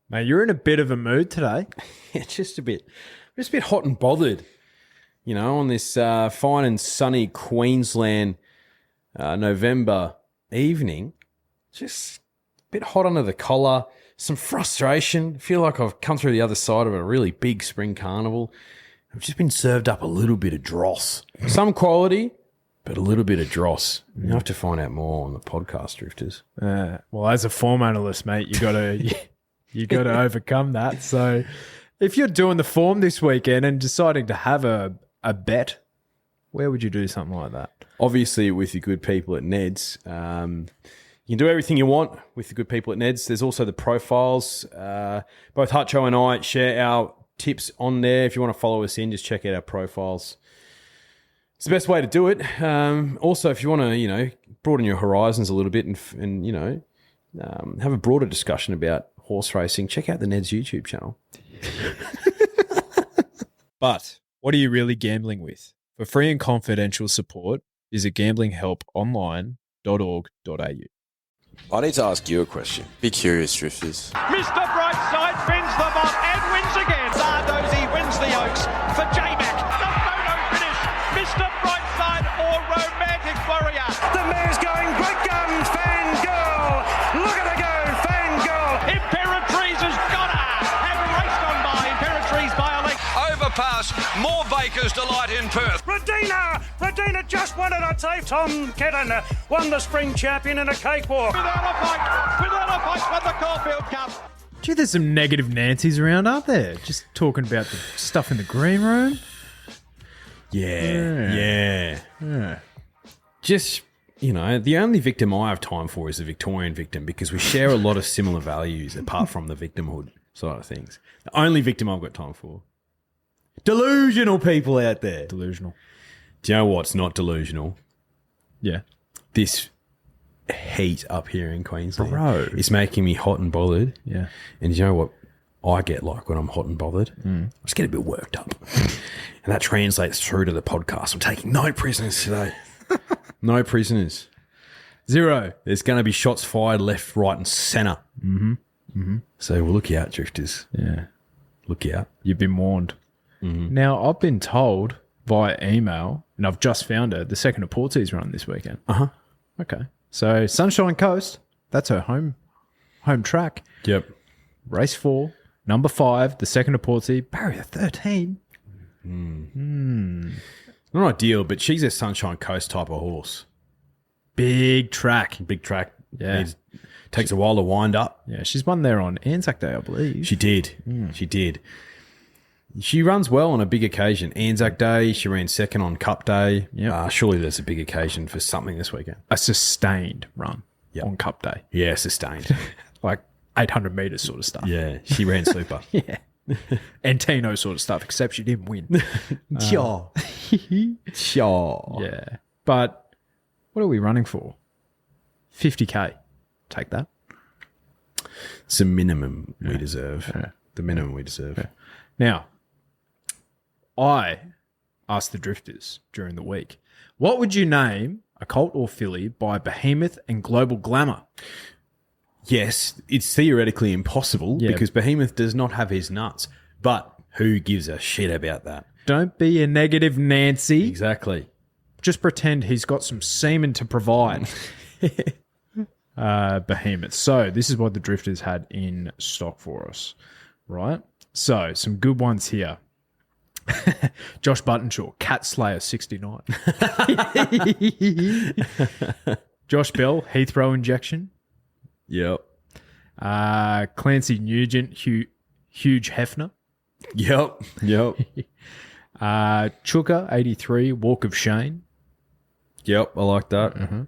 Mate, you're in a bit of a mood today. Yeah, just a bit hot and bothered. You know, on this fine and sunny Queensland November evening, just a bit hot under the collar, some frustration. I feel like I've come through the other side of a really big spring carnival. I've just been served up a little bit of dross. Some quality, but a little bit of dross. You have to find out more on the podcast, Drifters. Well, as a form analyst, mate, you got to overcome that. So if you're doing the form this weekend and deciding to have a bet, where would you do something like that? Obviously, with the good people at Ned's, you can do everything you want with the good people at Ned's. There's also the profiles. Both Hutcho and I share our tips on there. If you want to follow us in, just check out our profiles. It's the best way to do it. Also, if you want to, broaden your horizons a little bit and have a broader discussion about horse racing, check out the Ned's YouTube channel. But what are you really gambling with? For free and confidential support, visit gamblinghelponline.org.au. I need to ask you a question. Be curious, Drifters. Mr. Brightside fins the bob and wins again. Zardozi wins the Oaks for J-Mac. The photo finish. Mr. Brightside or Romantic Warrior. The mare's going. Great guns. Fangirl. Look at her go. Fangirl. Imperatrice has got her. And raced on by Imperatrice by a length. Overpass. More Baker's Delight in Perth. Radina just won it, I'd say. Tom Kedden won the spring champion in a cakewalk. Without a fight, won the Caulfield Cup. Gee, there's some negative Nancys around, aren't there? Just talking about the stuff in the green room. Yeah. Just, the only victim I have time for is the Victorian victim because we share a lot of similar values apart from the victimhood side of things. The only victim I've got time for. Delusional people out there. Delusional. Do you know what's not delusional? Yeah. This heat up here in Queensland. Bro. It's making me hot and bothered. Yeah. And do you know what I get like when I'm hot and bothered? I just get a bit worked up. And that translates through to the podcast. I'm taking no prisoners today. No prisoners. Zero. There's going to be shots fired left, right and centre. So we'll look out, Drifters. Yeah. Look out. You've been warned. Now, I've been told via email, and I've just found it, the second of Portsea's run this weekend. Okay. So, Sunshine Coast, that's her home track. Yep. Race 4, number 5, the second of Portsea, barrier 13. Not ideal, but she's a Sunshine Coast type of horse. Big track. Yeah. Takes a while to wind up. Yeah, she's won there on Anzac Day, I believe. She did. She did. She runs well on a big occasion. Anzac Day, she ran second on Cup Day. Yep. Surely there's a big occasion for something this weekend. A sustained run on Cup Day. Yeah, sustained. Like 800 metres sort of stuff. Yeah, she ran super. Yeah. And Tino sort of stuff, except she didn't win. Sure. Sure. Yeah. But what are we running for? 50K. Take that. It's the minimum we deserve. Yeah. The minimum we deserve. Yeah. Now, I asked the Drifters during the week, what would you name a colt or filly by Behemoth and Global Glamour? Yes, it's theoretically impossible because Behemoth does not have his nuts. But who gives a shit about that? Don't be a negative Nancy. Exactly. Just pretend he's got some semen to provide. Behemoth. So this is what the Drifters had in stock for us, right? So some good ones here. Josh Buttonshaw, Cat Slayer 69. Josh Bell, Heathrow Injection. Yep. Clancy Nugent, Huge Hefner. Yep. Chuka 83, Walk of Shame. Yep, I like that.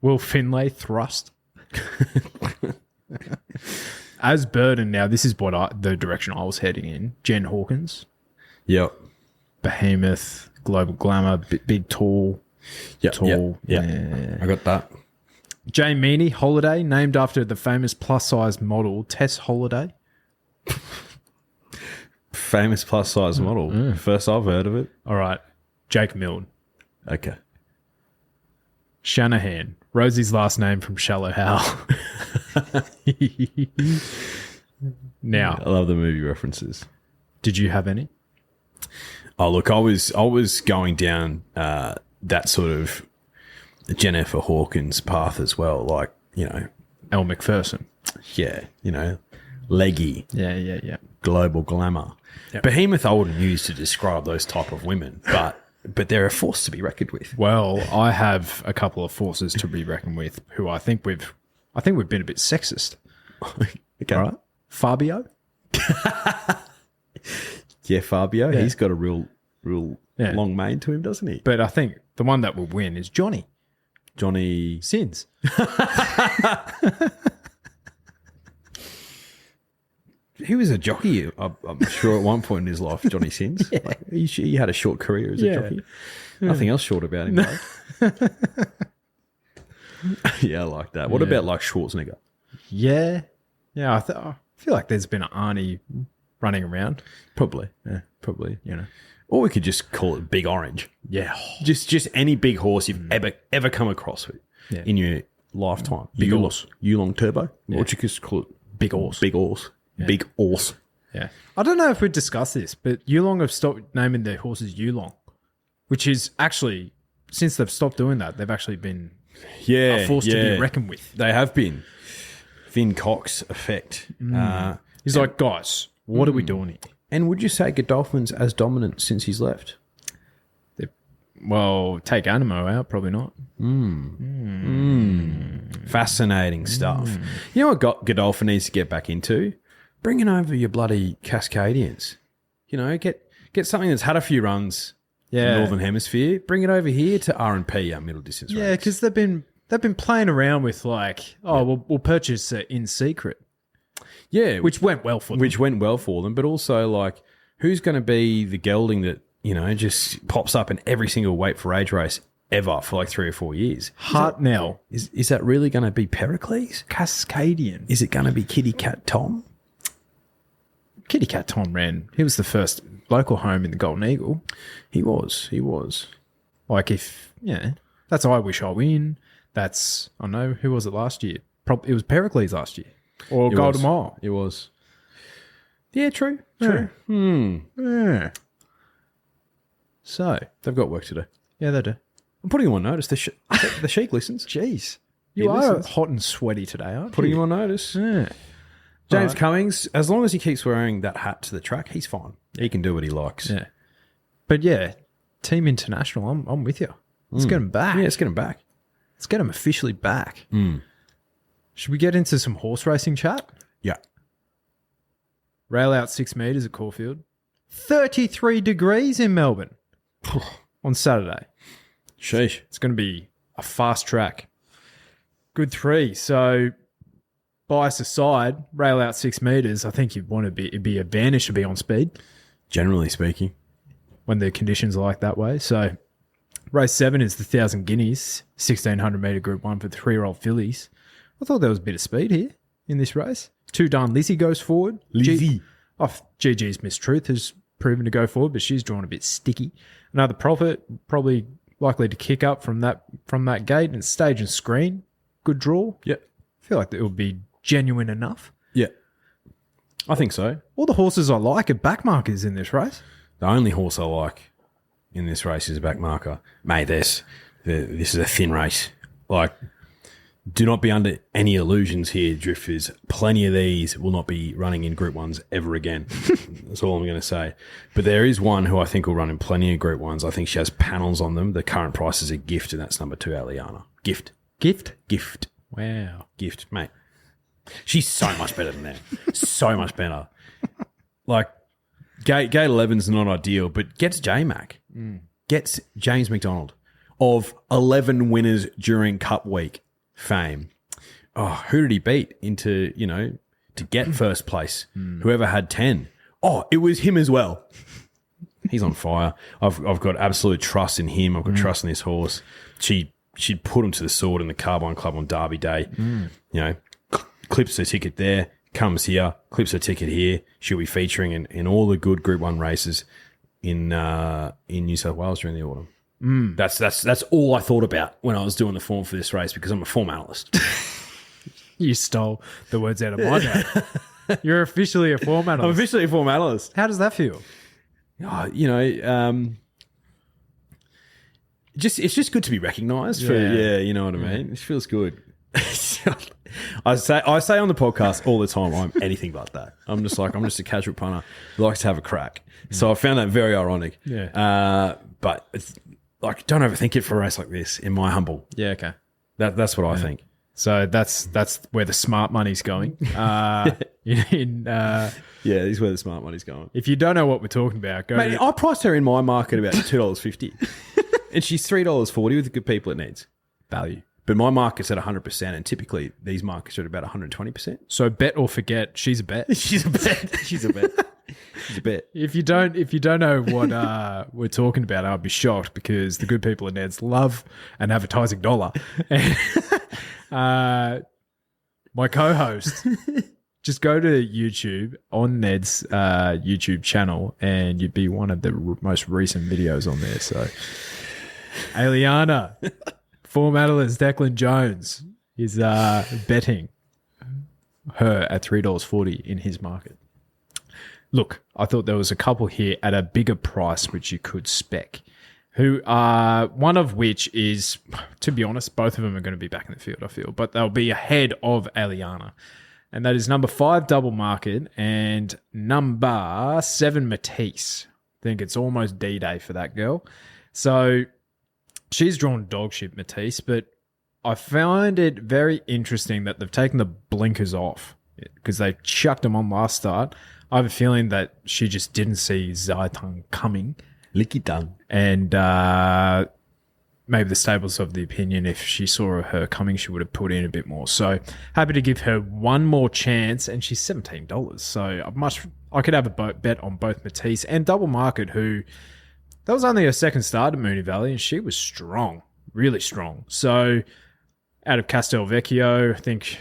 Will Finlay, Thrust. As Burden, now this is what the direction I was heading in. Jen Hawkins. Yep. Behemoth, Global Glamour, big, tall. Yep. Tall. Yep. Yeah. I got that. Jay Meany, Holiday, named after the famous plus-size model Tess Holiday. Famous plus-size model. First I've heard of it. All right. Jake Milne. Okay. Shanahan, Rosie's last name from Shallow Hal. Now, I love the movie references. did you have any? Oh, look, I was going down that sort of Jennifer Hawkins path as well. Like, Elle Macpherson. yeah, leggy, Yeah. global glamour. Yep. Behemoth I wouldn't use to describe those type of women, but they're a force to be reckoned with. Well, I have a couple of forces to be reckoned with who I think we've been a bit sexist. Okay. All right? Fabio? Yeah, Fabio, Yeah. he's got a real Yeah. long mane to him, doesn't he? But I think the one that will win is Johnny Sins. He was a jockey, I'm sure, at one point in his life, Johnny Sins. Yeah. Like, he had a short career as a jockey. Nothing else short about him, though. Yeah, I like that. What about like Schwarzenegger? Yeah. Yeah, I feel like there's been an Arnie running around. Probably. Yeah, probably. Or we could just call it Big Orange. Yeah. Just any big horse you've ever come across with in your lifetime. Big horse. Yulong Turbo. Or would you just call it Big horse. Big horse. Yeah. Big horse. Yeah. I don't know if we'd discuss this, but Yulong have stopped naming their horses Yulong, which is actually, since they've stopped doing that, they've actually been a force to be reckoned with. They have been. Finn Cox effect. He's like, guys, what are we doing here? And would you say Godolphin's as dominant since he's left? Well, take Animo out, probably not. Fascinating stuff. You know what Godolphin needs to get back into? Bringing over your bloody Cascadians. Get something that's had a few runs in the Northern Hemisphere. Bring it over here to R&P, our middle distance Yeah, race. because they've been playing around with like, we'll purchase it in secret. Yeah. Which went well for them. But also, like, who's going to be the gelding that, just pops up in every single weight for age race ever for like 3 or 4 years? Hartnell. Is that really going to be Pericles? Cascadian. Is it going to be Kitty Cat Tom? Kitty Cat Tom ran. He was the first local home in the Golden Eagle. He was. Like that's I Wish I Win. That's, I know, who was it last year? It was Pericles last year. Or Golden Mile. It was. Yeah, true. Yeah. So, they've got work to do. Yeah, they do. I'm putting him on notice. The Sheik listens. Jeez. He You are listens. hot and sweaty today, aren't Putting you? him on notice. Yeah. James Alright. Cummings, as long as he keeps wearing that hat to the track, he's fine. He can do what he likes. Yeah. But yeah, Team International, I'm with you. Let's get him back. Yeah, let's get him back. Let's get him officially back. Should we get into some horse racing chat? Yeah. Rail out 6 metres at Caulfield. 33 degrees in Melbourne on Saturday. Sheesh. It's going to be a fast track. Good 3. So, bias aside, rail out 6 metres, I think it'd be advantage to be on speed Generally speaking. when the conditions are like that way. So, race 7 is the 1,000 Guineas, 1,600 metre Group 1 for 3-year-old fillies. I thought there was a bit of speed here in this race. Two Darn Lizzie goes forward. GG's Miss Truth has proven to go forward, but she's drawn a bit sticky. Another Prophet, probably likely to kick up from that gate, and Stage and Screen, good draw. Yep. I feel like it will be genuine enough. Yeah. I think so. All the horses I like are backmarkers in this race. The only horse I like in this race is a back marker. Mate, this is a thin race. Like, do not be under any illusions here, drifters. Plenty of these will not be running in Group 1s ever again. That's all I'm going to say. But there is one who I think will run in plenty of Group 1s. I think she has panels on them. The current price is a gift, and that's number 2, Aliana. Gift. Wow. Gift, mate. She's so much better than that. So much better. Like, Gate 11's not ideal, but gets J-Mac. Gets James McDonald of 11 winners during Cup Week fame. Oh, who did he beat into, to get first place? Whoever had 10. Oh, it was him as well. He's on fire. I've got absolute trust in him. I've got trust in this horse. She'd put him to the sword in the Carbine Club on Derby Day. Clips her ticket there, comes here, clips her ticket here. She'll be featuring in all the good Group 1 races in New South Wales during the autumn. That's all I thought about when I was doing the form for this race, because I'm a form analyst. You stole the words out of my mouth. You're officially a form I'm analyst. officially a form analyst. How does that feel? Oh, it's just good to be recognised for you know what I mean. It feels good. I say on the podcast all the time, I'm anything but that. I'm just a casual punter who likes to have a crack. So I found that very ironic. Yeah. But it's like, don't overthink it for a race like this. In my humble, Yeah, okay. that's what I think. So that's where the smart money's going. Yeah, this is where the smart money's going. If you don't know what we're talking about, go Mate, to... I priced her in my market about $2.50, and she's $3.40 with the good people it needs. value. But my market's at 100%, and typically these markets are at about 120%. So bet or forget, she's a bet. She's a bet. She's a bet. She's a bet. If you don't know what we're talking about, I'd be shocked because the good people in Ned's love an advertising dollar. And my co-host, just go to YouTube on Ned's YouTube channel, and you'd be one of the most recent videos on there. So, Aliana, form analyst Declan Jones is betting her at $3.40 in his market. Look, I thought there was a couple here at a bigger price which you could spec, who are one of which is, to be honest, both of them are going to be back in the field, I feel, but they'll be ahead of Aliana. And that is number 5, Double Market, and number 7, Matisse. I think it's almost D-Day for that girl. So she's drawn dog shit, Matisse, but I find it very interesting that they've taken the blinkers off because they chucked them on last start. I have a feeling that she just didn't see Zaitung coming. Licky tongue. And maybe the stable's of the opinion if she saw her coming, she would have put in a bit more. So happy to give her one more chance, and she's $17. So I could have a bet on both Matisse and Double Market, who that was only her second start at Moonee Valley, and she was strong, really strong. So out of Castelvecchio, I think,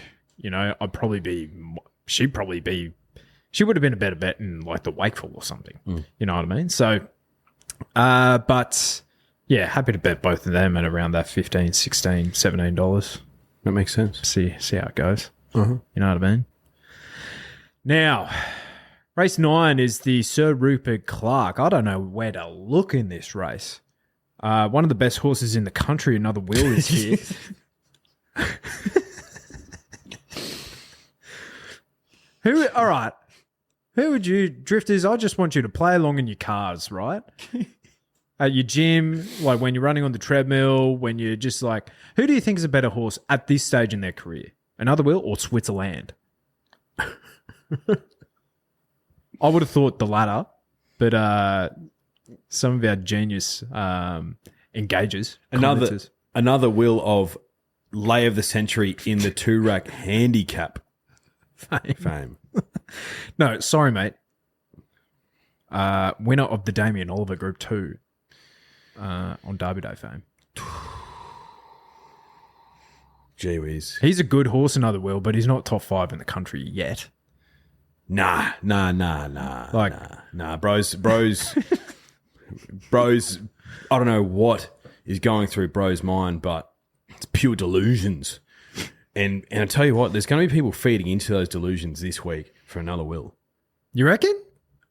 she would have been a better bet in like the Wakeful or something. You know what I mean? So, but yeah, happy to bet both of them at around that $15, $16, $17. That makes sense. See how it goes. You know what I mean? Now, race 9 is the Sir Rupert Clarke. I don't know where to look in this race. One of the best horses in the country, Another Will, is here. All right. Who would you, Drifters, I just want you to play along in your cars, right? At your gym, like when you're running on the treadmill, when you're just like, who do you think is a better horse at this stage in their career? Another Will or Switzerland? I would have thought the latter, but some of our genius engagers. Another Will of lay of the century in the 2-rack handicap fame. No, sorry, mate. Winner of the Damien Oliver Group 2 on Derby Day fame. Gee whiz. He's a good horse, Another Will, but he's not top 5 in the country yet. Nah. Bros. I don't know what is going through Bro's mind, but it's pure delusions. And I tell you what, there's going to be people feeding into those delusions this week for Another Will. You reckon?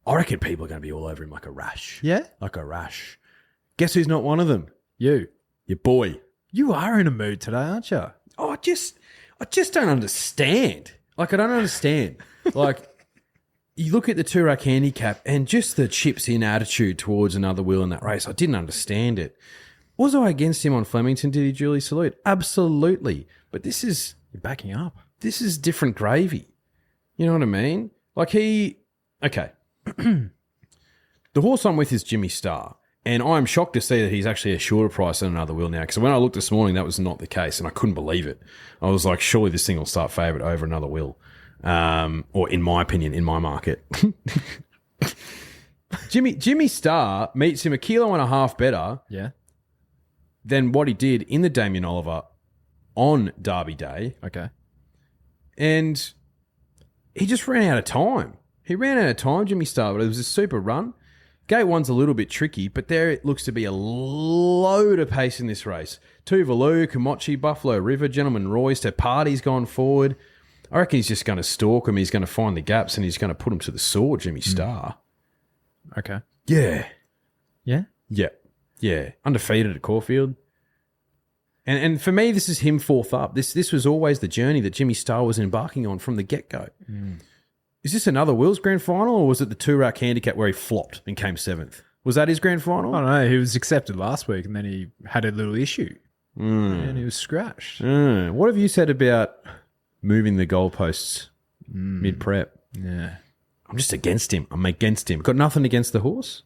I reckon people are going to be all over him like a rash. Yeah? Like a rash. Guess who's not one of them? You. Your boy. You are in a mood today, aren't you? Oh, I just don't understand. Like, I don't understand. Like, you look at the 2-rack handicap and just the chips in attitude towards Another Will in that race. I didn't understand it. Was I against him on Flemington? Did he duly salute? Absolutely. But this is... You're backing up. This is different gravy. You know what I mean? Like Okay. The horse I'm with is Jimmy Star. And I'm shocked to see that he's actually a shorter price than Another Will now. Because when I looked this morning, that was not the case. And I couldn't believe it. I was like, surely this thing will start favourite over Another Will. Or in my opinion, in my market. Jimmy Star meets him 1.5 kilos better than what he did in the Damien Oliver on Derby Day. Okay. And he just ran out of time. Jimmy Star, but it was a super run. Gate 1's a little bit tricky, but there it looks to be a load of pace in this race. Tuvalu, Komochi, Buffalo River, Gentleman Royster, Party's gone forward. I reckon he's just going to stalk him. He's going to find the gaps and he's going to put him to the sword, Jimmy Star. Okay. Yeah. Yeah? Yeah. Undefeated at Caulfield. And for me, this is him fourth up. This was always the journey that Jimmy Star was embarking on from the get-go. Is this another Will's grand final, or was it the two-rack handicap where he flopped and came 7th? Was that his grand final? I don't know. He was accepted last week and then he had a little issue. And he was scratched. What have you said about moving the goalposts mid-prep? Yeah. I'm just against him. I'm against him. Got nothing against the horse.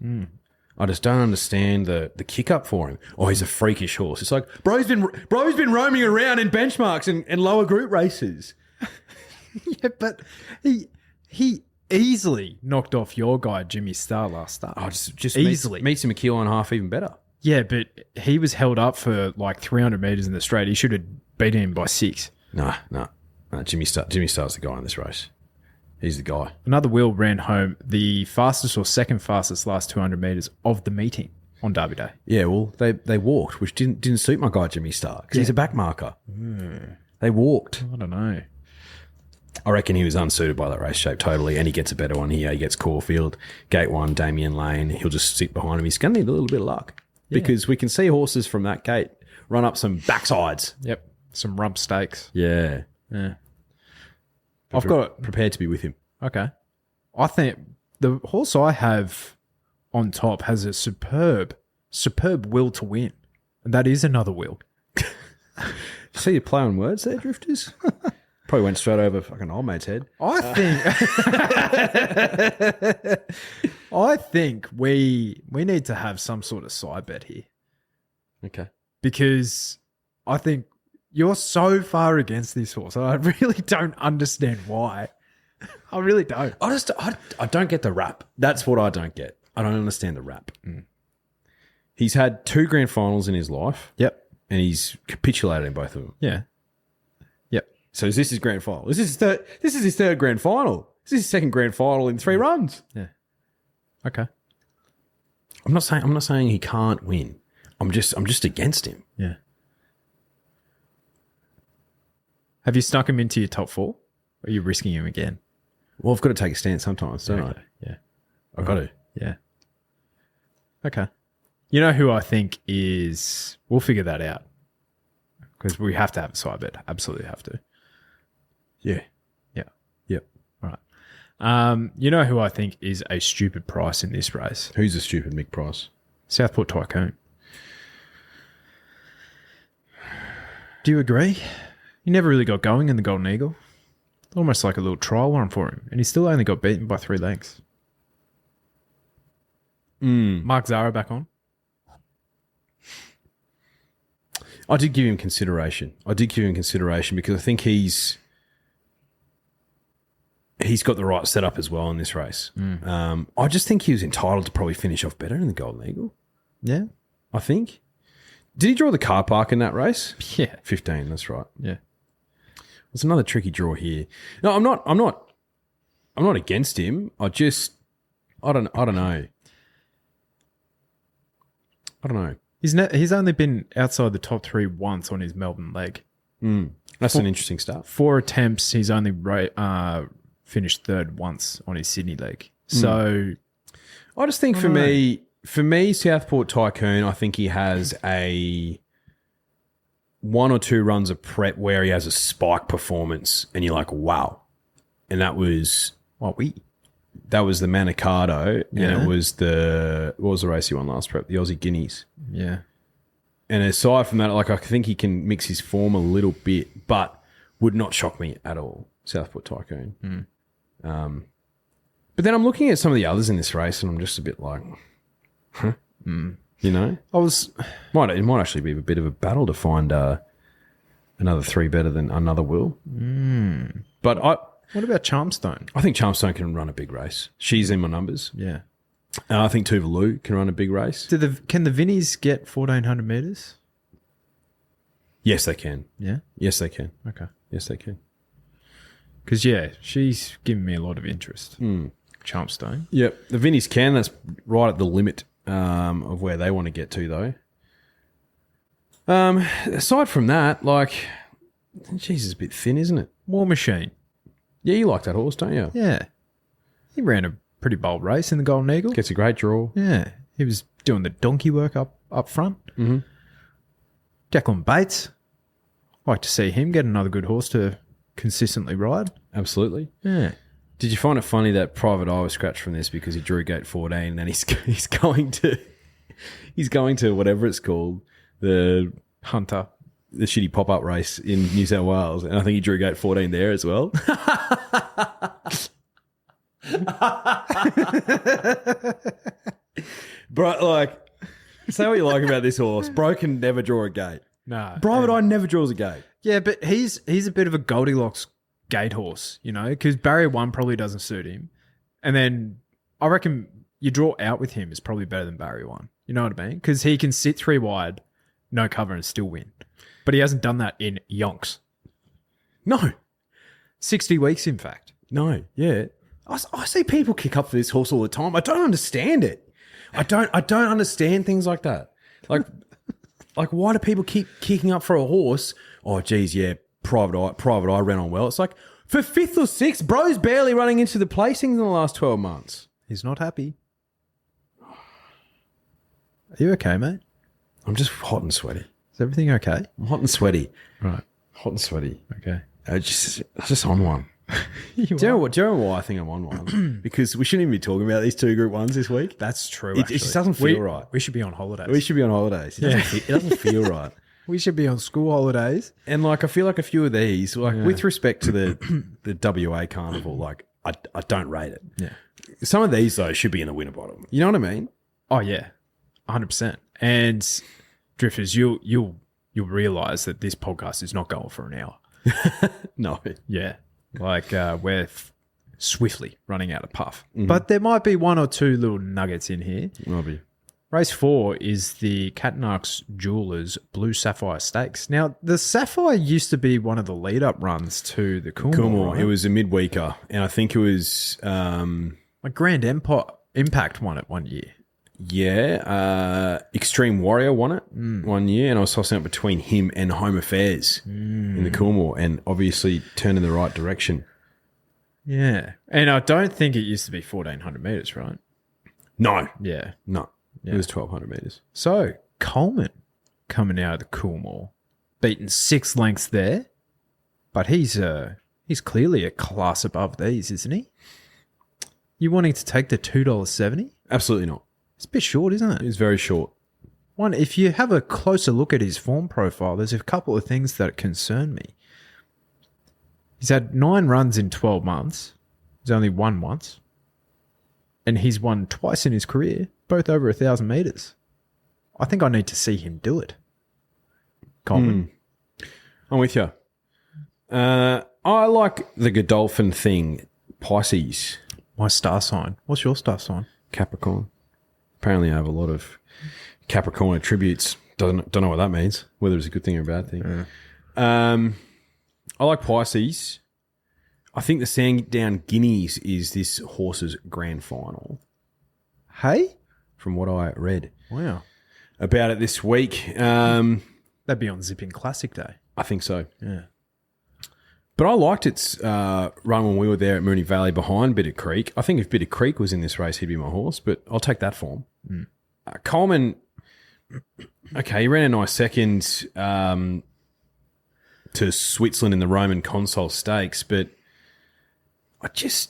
I just don't understand the kick-up for him. Oh, he's a freakish horse. It's like, bro's been roaming around in benchmarks and lower group races. Yeah, but he easily knocked off your guy, Jimmy Star, last start. Oh, just easily. Makes him a kilo and a half even better. Yeah, but he was held up for like 300 metres in the straight. He should have beaten him by 6. No. Jimmy Star's the guy in this race. He's the guy. Another Will ran home the fastest or second fastest last 200 metres of the meeting on Derby Day. Yeah, well, they walked, which didn't suit my guy Jimmy Star because he's a back marker. They walked. I don't know. I reckon he was unsuited by that race shape totally, and he gets a better one here. He gets Caulfield, Gate 1, Damien Lane. He'll just sit behind him. He's going to need a little bit of luck because we can see horses from that gate run up some backsides. Yep. Some rump stakes. Yeah. I've got prepared to be with him. Okay. I think the horse I have on top has a superb will to win. And that is another will. See your play on words there, Drifters? Probably went straight over fucking old mate's head. I think we need to have some sort of side bet here. Okay. Because I think you're so far against this horse. I really don't understand why. I really don't. I don't get the rap. That's what I don't get. I don't understand the rap. He's had 2 grand finals in his life. Yep. And he's capitulated in both of them. Yeah. Yep. So is this his grand final? This is his third grand final. This is his second grand final in 3 runs. Yeah. Okay. I'm not saying he can't win. I'm just against him. Yeah. Have you snuck him into your top 4? Or are you risking him again? Well, I've got to take a stand sometimes, don't I? Yeah. I've got to. Yeah. Okay. You know who I think is... We'll figure that out. Because we have to have a side bet. Absolutely have to. Yeah. Yeah. Yep. All right. You know who I think is a stupid price in this race? Who's a stupid Mick Price? Southport Tycoon. Do you agree? He never really got going in the Golden Eagle. Almost like a little trial run for him. And he still only got beaten by 3 lengths. Mark Zara back on. I did give him consideration. Because I think he's got the right setup as well in this race. I just think he was entitled to probably finish off better in the Golden Eagle. Yeah. I think. Did he draw the car park in that race? Yeah. 15, that's right. Yeah. There's another tricky draw here. No, I'm not against him. I don't know. He's only been outside the top 3 once on his Melbourne leg. That's an interesting start. 4 attempts, he's only finished 3rd once on his Sydney leg. So I just think for me, Southport Tycoon, I think he has a 1 or 2 runs of prep where he has a spike performance and you're like, wow. And that was the Manicato and it was what was the race he won last prep? The Aussie Guineas. Yeah. And aside from that, like I think he can mix his form a little bit, but would not shock me at all, Southport Tycoon. But then I'm looking at some of the others in this race and I'm just a bit like, huh? You know? It might actually be a bit of a battle to find another 3 better than another Will. But what about Charmstone? I think Charmstone can run a big race. She's in my numbers. Yeah. And I think Tuvalu can run a big race. Can the Vinnies get 1,400 metres? Yes, they can. Yeah? Yes, they can. Okay. Yes, they can. Because, yeah, she's given me a lot of interest. Champstone. Yep. The Vinnies can. That's right at the limit of where they want to get to, though. Aside from that, like, geez, it's a bit thin, isn't it? War Machine. Yeah, you like that horse, don't you? Yeah. He ran a pretty bold race in the Golden Eagle. Gets a great draw. Yeah. He was doing the donkey work up front. Mm-hmm. Declan Bates. Like to see him get another good horse to consistently ride. Absolutely. Yeah. Did you find it funny that Private Eye was scratched from this because he drew gate 14 and then he's going to whatever it's called, the Hunter. The shitty pop-up race in New South Wales, and I think he drew gate 14 there as well. Bro, like, say what you like about this horse. Bro can never draw a gate. No. Private Eye never draws a gate. Yeah, but he's a bit of a Goldilocks gate horse, you know, because barrier 1 probably doesn't suit him. And then I reckon you draw out with him is probably better than barrier 1. You know what I mean? Because he can sit 3 wide, no cover, and still win. But he hasn't done that in yonks. No. 60 weeks, in fact. No, yeah. I see people kick up for this horse all the time. I don't understand it. I don't understand things like that. Like why do people keep kicking up for a horse? Oh, geez, yeah, Private Eye ran on well. It's like, for 5th or 6th, bro's barely running into the placings in the last 12 months. He's not happy. Are you okay, mate? I'm just hot and sweaty. Is everything okay? I'm hot and sweaty. Right. Hot and sweaty. Okay. I just on one. Do you know why I think I'm on one? Because we shouldn't even be talking about these 2 Group 1s this week. That's true, It just doesn't feel right. We should be on holidays. We should be on holidays. It doesn't feel right. We should be on school holidays. And, like, I feel like a few of these, like, with respect to the WA Carnival, like, I don't rate it. Yeah. Some of these, though, should be in the winner bottom. You know what I mean? Oh, yeah. 100%. And, Drifters, you'll realise that this podcast is not going for an hour. No. Yeah. Like, we're swiftly running out of puff. Mm-hmm. But there might be 1 or 2 little nuggets in here. Might be. Race 4 is the Catanarks Jewelers Blue Sapphire Stakes. Now, the Sapphire used to be one of the lead-up runs to the Coolmore. Right? It was a midweeker, and I think it was... like Grand Impact won it one year. Yeah. Extreme Warrior won it 1 year, and I was tossing up between him and Home Affairs in the Coolmore, and obviously turned in the right direction. Yeah. And I don't think it used to be 1,400 metres, right? No. Yeah. No. Yeah. It was 1,200 metres. So, Coleman coming out of the Coolmore, beaten 6 lengths there, but he's clearly a class above these, isn't he? You wanting to take the $2.70? Absolutely not. It's a bit short, isn't it? It's very short. One, if you have a closer look at his form profile, there's a couple of things that concern me. He's had 9 runs in 12 months. He's only won once. And he's won twice in his career, both over 1,000 metres. I think I need to see him do it. Coleman. I'm with you. I like the Godolphin thing, Pisces. My star sign. What's your star sign? Capricorn. Apparently I have a lot of Capricorn attributes. Don't know what that means, whether it's a good thing or a bad thing. Yeah. I like Pisces. I think the Sandown Guineas is this horse's grand final. Hey? From what I read. Wow. About it this week. That'd be on Zipping Classic Day. I think so. Yeah. But I liked its run when we were there at Moonee Valley behind Bitter Creek. I think if Bitter Creek was in this race, he'd be my horse, but I'll take that form. Coleman, okay, he ran a nice second to Switzerland in the Roman Consul Stakes, but gives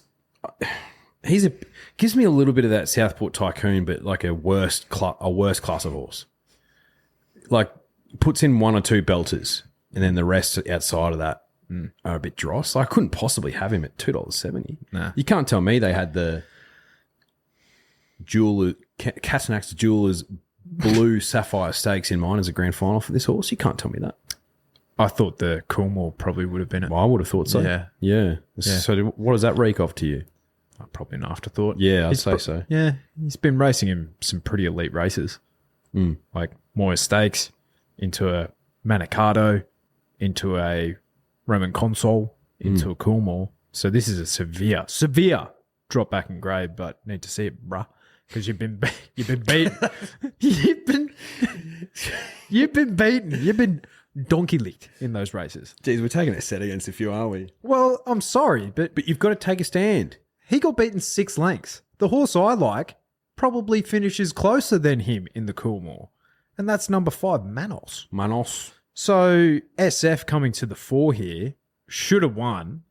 me a little bit of that Southport Tycoon, but like a worse class of horse. Like puts in 1 or 2 belters, and then the rest outside of that are a bit dross. I couldn't possibly have him at $2.70. Nah. You can't tell me they had the Catanarks Jewelers Blue Sapphire Stakes in mind as a grand final for this horse. You can't tell me that. I thought the Coolmore probably would have been it. Well, I would have thought so. Yeah. So what does that reek off to you? Probably an afterthought. Yeah, I'd say so. Yeah, he's been racing in some pretty elite races. Like Moya Stakes, into a Manicato, into a Roman Consul, into a Coolmore. So this is a severe drop back in grade, but need to see it, bruh, because you've been beaten. you've been beaten. You've been donkey licked in those races. Jeez, we're taking a set against a few, aren't we? Well, I'm sorry, But you've got to take a stand. he got beaten 6 lengths. The horse I like probably finishes closer than him in the Coolmore, and that's number 5, Manos. So SF coming to the fore here should have won.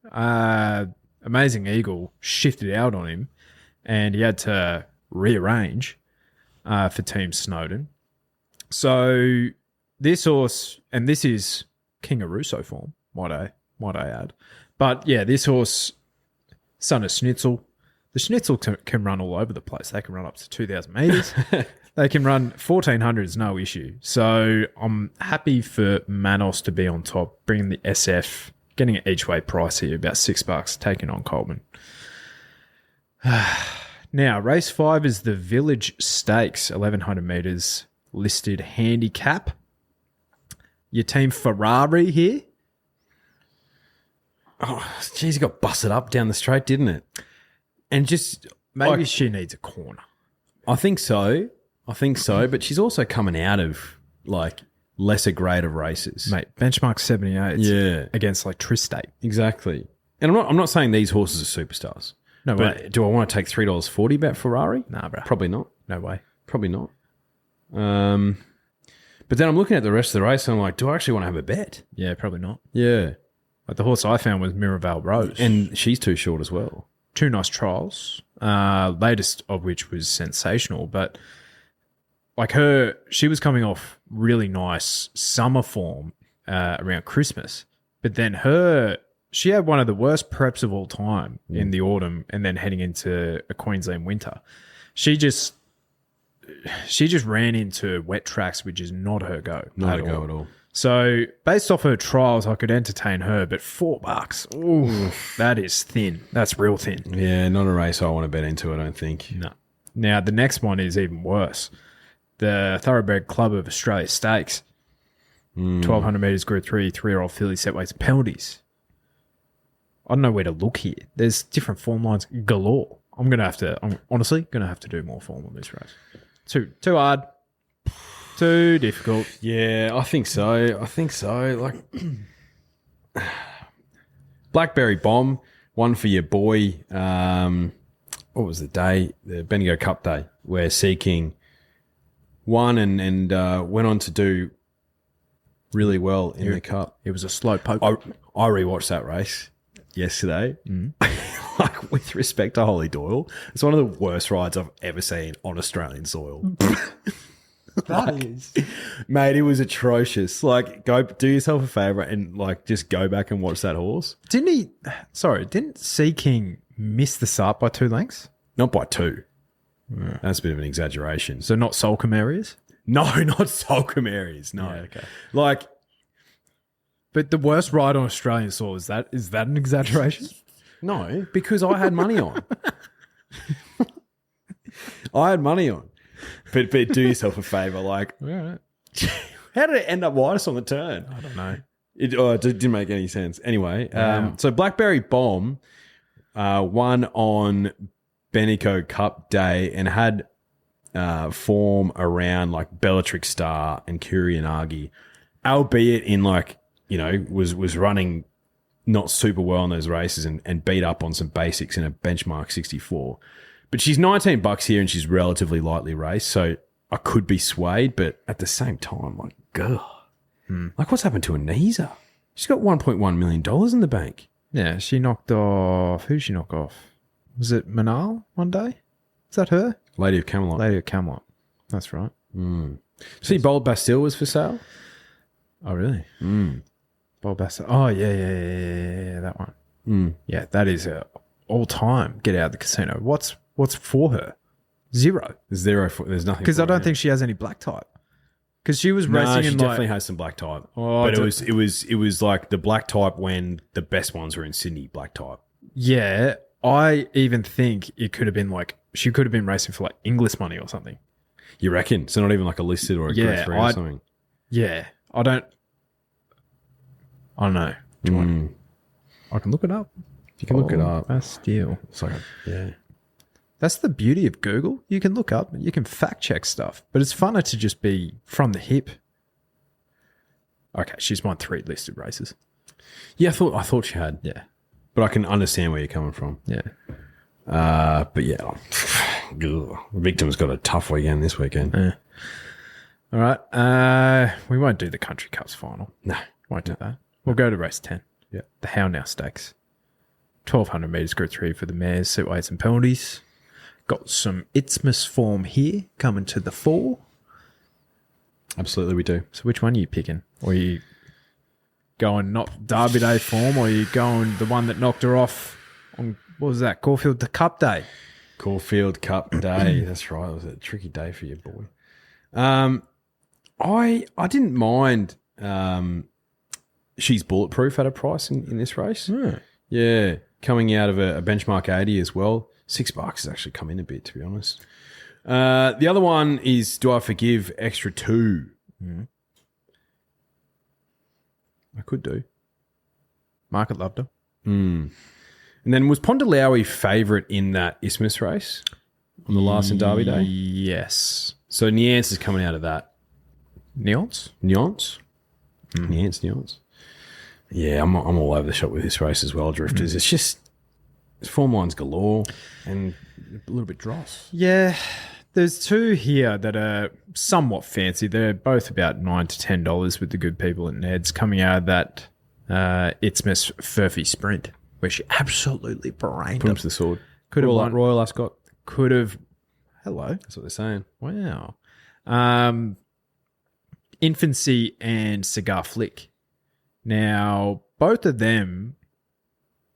Amazing Eagle shifted out on him, and he had to rearrange for Team Snowden. So this horse, and this is King of Russo form, might I add. But yeah, this horse, son of Schnitzel. The Schnitzel can run all over the place. They can run up to 2,000 metres. They can run 1,400 is no issue. So I'm happy for Manos to be on top, bringing the SF, getting an each way price here, about $6, taking on Coleman. Now, race 5 is the Village Stakes, 1,100 metres, listed handicap. Your team Ferrari here. Oh, geez, he got busted up down the straight, didn't it? And just Maybe she needs a corner. I think so, but she's also coming out of like lesser grade of races. Mate, benchmark 78 Yeah. against like Tristate. Exactly. And I'm not saying these horses are superstars. No but way. do I want to take $3.40 bet Ferrari? Nah, bro. Probably not. No way. Probably not. But then I'm looking at the rest of the race and I'm like, do I actually want to have a bet? Yeah, probably not. Yeah. Like the horse I found was Miraval Rose. And she's too short as well. 2 nice trials, latest of which was sensational. But like she was coming off really nice summer form around Christmas. But then she had one of the worst preps of all time in the autumn and then heading into a Queensland winter. She just ran into wet tracks, which is not her go. Not a go at all. So based off her trials, I could entertain her, but $4, ooh, that is thin. That's real thin. Yeah, not a race I want to bet into, I don't think. No. Now, the next one is even worse. The Thoroughbred Club of Australia Stakes. 1,200 metres, Group 3, 3-year-old filly, set weights, penalties. I don't know where to look here. There's different form lines galore. I'm honestly going to have to do more form on this race. Too hard. Too difficult. Yeah, I think so. Like Blackberry Bomb, one for your boy. What was the day? The Bendigo Cup day, where Seeking won and went on to do really well in the Cup. It was a slow poke. I rewatched that race yesterday. Like, with respect to Holly Doyle, it's one of the worst rides I've ever seen on Australian soil. Mate, it was atrocious. Like, go do yourself a favour and like just go back and watch that horse. Didn't Sea King miss the start by 2 lengths? Not by 2. Yeah. That's a bit of an exaggeration. So not Solcombe areas? No, not Solcombe areas. No. Yeah, okay. Like, but the worst ride on Australian soil, is that an exaggeration? no, because I had money on. But do yourself a favour. Like, Right. how did it end up widest on the turn? I don't know. It didn't make any sense. Anyway, so Blackberry Bomb won on Bendigo Cup Day and had form around like Bellatrix Star and Kurianagi, albeit in like, you know, was running not super well in those races and beat up on some basics in a benchmark 64. But she's $19 here and she's relatively lightly raced, so I could be swayed, but at the same time, like, God. Like, what's happened to Anisa? She's got $1.1 million in the bank. Yeah, she knocked off... Who did she knock off? Was it Manal one day? Is that her? Lady of Camelot. Lady of Camelot. That's right. See, Bold Bastille was for sale? Oh, really? Bold Bastille. Oh, yeah, that one. Yeah, that is a all-time get out of the casino. What's for her? Zero. There's nothing. Because I don't think she has any black type. Because she was racing she in definitely has some black type. Oh, but it was like the black type when the best ones were in Sydney black type. Yeah, I even think it could have been like she could have been racing for like English money or something. You reckon? So not even like a listed or a Group 3 or something. Yeah, I don't know. Do you want? I can look it up. You can look it up. Bastille. It's like That's the beauty of Google. You can look up, you can fact check stuff, but it's funner to just be from the hip. Okay, she's won 3 listed races. Yeah, I thought she had. Yeah. But I can understand where you're coming from. Yeah. But yeah, Victim's got a tough weekend this weekend. Yeah. All right. We won't do the Country Cups final. No. Won't do that. We'll go to race 10. Yeah. The How Now Stakes. 1,200 metres Group 3 for the mares, suit weights and penalties. Got some Isthmus form here coming to the fore. Absolutely, we do. So which one are you picking? Or are you going not Derby Day form, or are you going the one that knocked her off on, what was that, Caulfield, the Cup Day? Caulfield Cup Day. That's right. It was a tricky day for you, boy. I didn't mind She's Bulletproof at a price in this race. Yeah. Coming out of a benchmark 80 as well. $6 has actually come in a bit, to be honest. The other one is Do I Forgive Extra 2? I could do. Market loved her. And then was Pondalawi favourite in that Isthmus race on the last and Derby Day? Yes. So Nuance is coming out of that. Nuance? Nuance? Nuance. Yeah, I'm all over the shop with this race as well, Drifters. It's just form lines galore and a little bit dross. Yeah. There's 2 here that are somewhat fancy. They're both about $9 to $10 with the good people at Ned's, coming out of that Isthmus Furphy Sprint, where she absolutely brained Put him them. to the sword. Could have Royal, won. Royal Ascot. Could have. Hello. That's what they're saying. Wow. Infancy and Cigar Flick. Now, both of them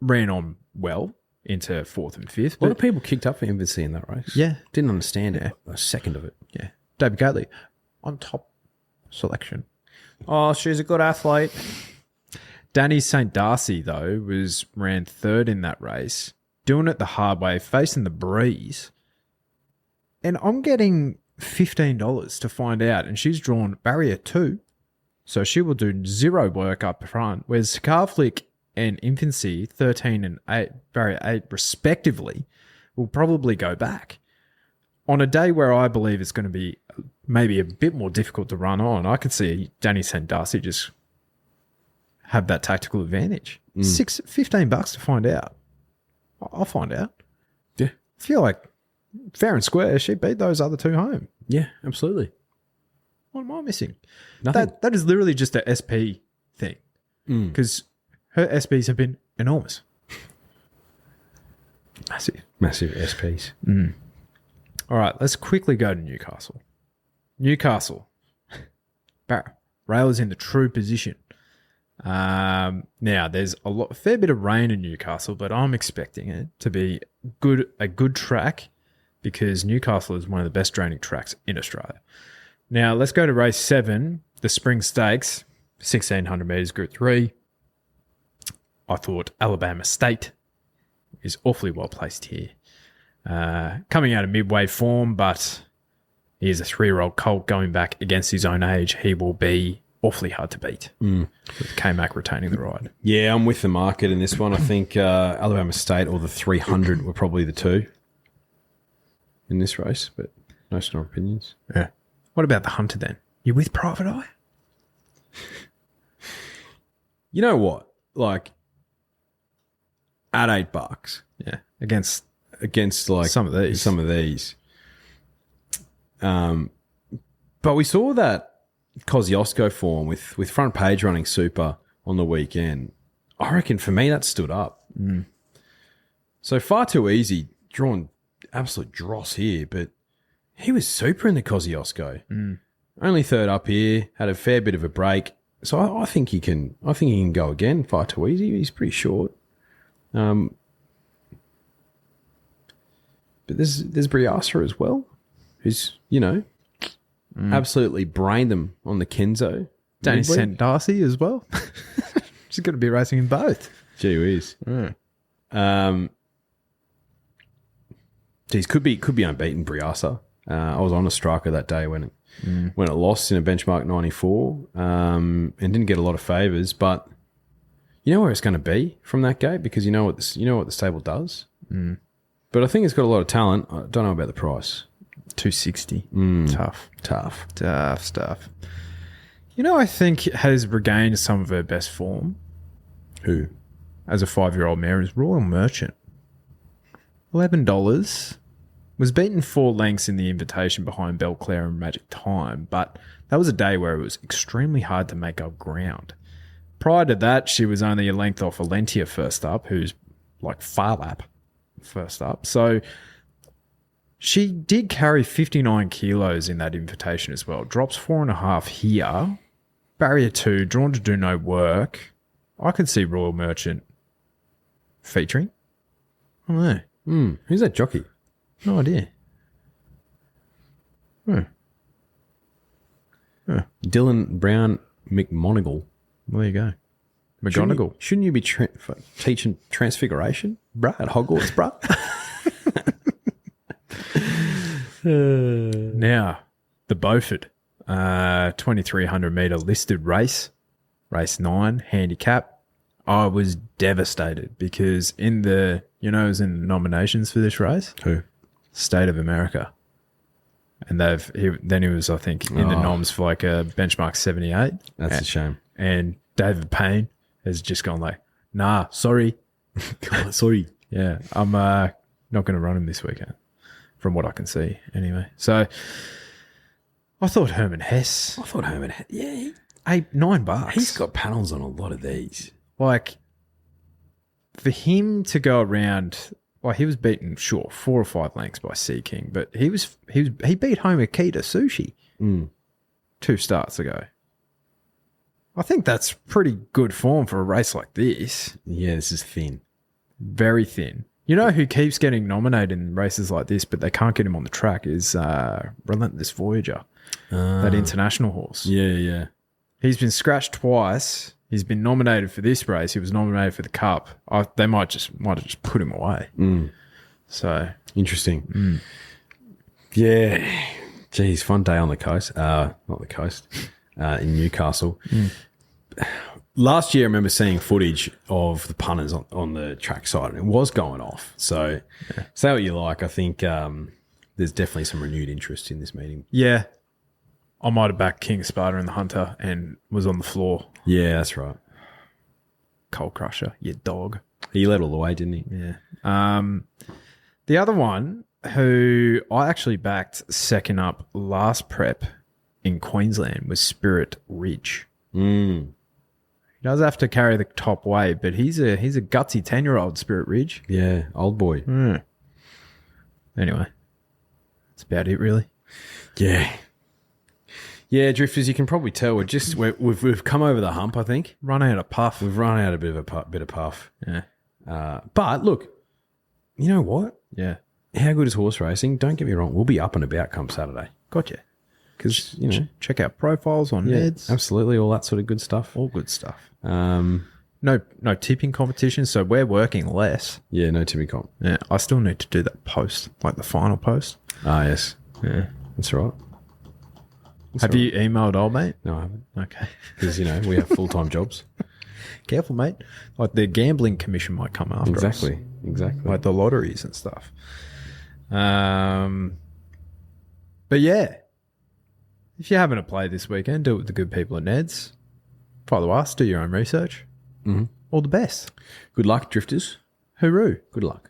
ran on well into 4th and 5th. A lot of people kicked up for Infancy in that race. Yeah. Didn't understand a second of it. Yeah. David Gately on top selection. Oh, she's a good athlete. Danny St. Darcy, though, ran 3rd in that race, doing it the hard way, facing the breeze. And I'm getting $15 to find out, and she's drawn barrier 2. So she will do 0 work up front, whereas Cigar Flick and Infancy, 13 and 8, barrier 8 respectively, will probably go back. On a day where I believe it's going to be maybe a bit more difficult to run on, I could see Danny St. Darcy just have that tactical advantage. $15 to find out. I'll find out. Yeah. I feel like fair and square, she beat those other 2 home. Yeah, absolutely. What am I missing? Nothing. That is literally just a SP thing. Because her SPs have been enormous. Massive SPs. All right, let's quickly go to Newcastle. Rail is in the true position. Now, there's a fair bit of rain in Newcastle, but I'm expecting it to be a good track, because Newcastle is one of the best draining tracks in Australia. Now, let's go to race 7, the Spring Stakes, 1,600 metres, Group 3. I thought Alabama State is awfully well placed here. Coming out of midway form, but he is a 3-year-old colt going back against his own age. He will be awfully hard to beat, with K-Mac retaining the ride. Yeah, I'm with the market in this one. I think Alabama State or the 300 were probably the 2 in this race, but no strong opinions. Yeah. What about the Hunter then? You with Private Eye? You know what? Like, at $8, Yeah. Against like some of these. But we saw that Kosciuszko form with front page running super on the weekend. I reckon for me that stood up. So Far Too Easy, drawn absolute dross here, but he was super in the Kosciuszko. Only 3rd up here, had a fair bit of a break. So I think he can go again. Far Too Easy. He's pretty short. But there's Briasa as well, who's, absolutely brained them on the Kenzo. Danny St. Darcy as well. She's going to be racing in both. Gee whiz. Geez, could be unbeaten, Briasa. I was on a striker that day when it lost in a benchmark 94 and didn't get a lot of favours, but you know where it's going to be from that gate, because you know what the stable does. But But I think it's got a lot of talent. I don't know about the price. 260. Tough stuff. You know, I think has regained some of her best form. Who? As a 5-year-old mare is Royal Merchant. $11. Was beaten 4 lengths in the invitation behind Belclair and Magic Time, but that was a day where it was extremely hard to make up ground. Prior to that, she was only a length off Valentia first up, who's like far lap first up. So she did carry 59 kilos in that invitation as well. Drops 4.5 here. Barrier 2, drawn to do no work. I could see Royal Merchant featuring. I don't know. Who's that jockey? No idea. Dylan Brown McMonigal. Well, there you go. McGonagall. Shouldn't you be teaching Transfiguration, bruh, at Hogwarts, bruh? Now, the Beaufort 2,300 metre listed race 9, handicap. I was devastated because it was in the nominations for this race. Who? State of America. And he was, I think, in the noms for like a benchmark 78. That's a shame. And David Payne has just gone like, nah, sorry. Sorry. Yeah, I'm not going to run him this weekend, from what I can see anyway. So I thought Herman Hess. Yeah. $9. He's got panels on a lot of these. Like, for him to go around, he was beaten, 4 or 5 lengths by Sea King, but he beat Homer Kita Sushi 2 starts ago. I think that's pretty good form for a race like this. Yeah, this is thin. Very thin. You know who keeps getting nominated in races like this, but they can't get him on the track is Relentless Voyager, that international horse. Yeah. He's been scratched twice. He's been nominated for this race. He was nominated for the Cup. They might have just put him away. So interesting. Yeah. Geez, fun day on the coast. Not the coast. In Newcastle. Last year, I remember seeing footage of the punters on the track side, and it was going off. So, say what you like. I think there's definitely some renewed interest in this meeting. yeah, I might have backed King Sparta and the Hunter and was on the floor. Yeah, that's right. Coal Crusher, you dog. He led all the way, didn't he? Yeah. The other one who I actually backed second up last prep in Queensland was Spirit Ridge. He does have to carry the top weight, but he's a gutsy 10-year-old, Spirit Ridge. Yeah, old boy. Anyway, that's about it, really. Yeah, Drifters, you can probably tell we've come over the hump, I think. Run out of puff. We've run out a bit of puff. Yeah. But look, you know what? Yeah. How good is horse racing? Don't get me wrong. We'll be up and about come Saturday. Gotcha. Because, check out profiles on Neds. Absolutely. All that sort of good stuff. All good stuff. No tipping competition, so we're working less. Yeah, no Timmy comp. Yeah, I still need to do that post, like the final post. Ah, yes. Yeah. That's right. Have you emailed old mate? No, I haven't. Okay. Because, we have full-time jobs. Careful, mate. Like the gambling commission might come after us. Exactly. Like the lotteries and stuff. But yeah, if you're having a play this weekend, do it with the good people at Neds. Follow us, do your own research. All the best. Good luck, Drifters. Hooroo. Good luck.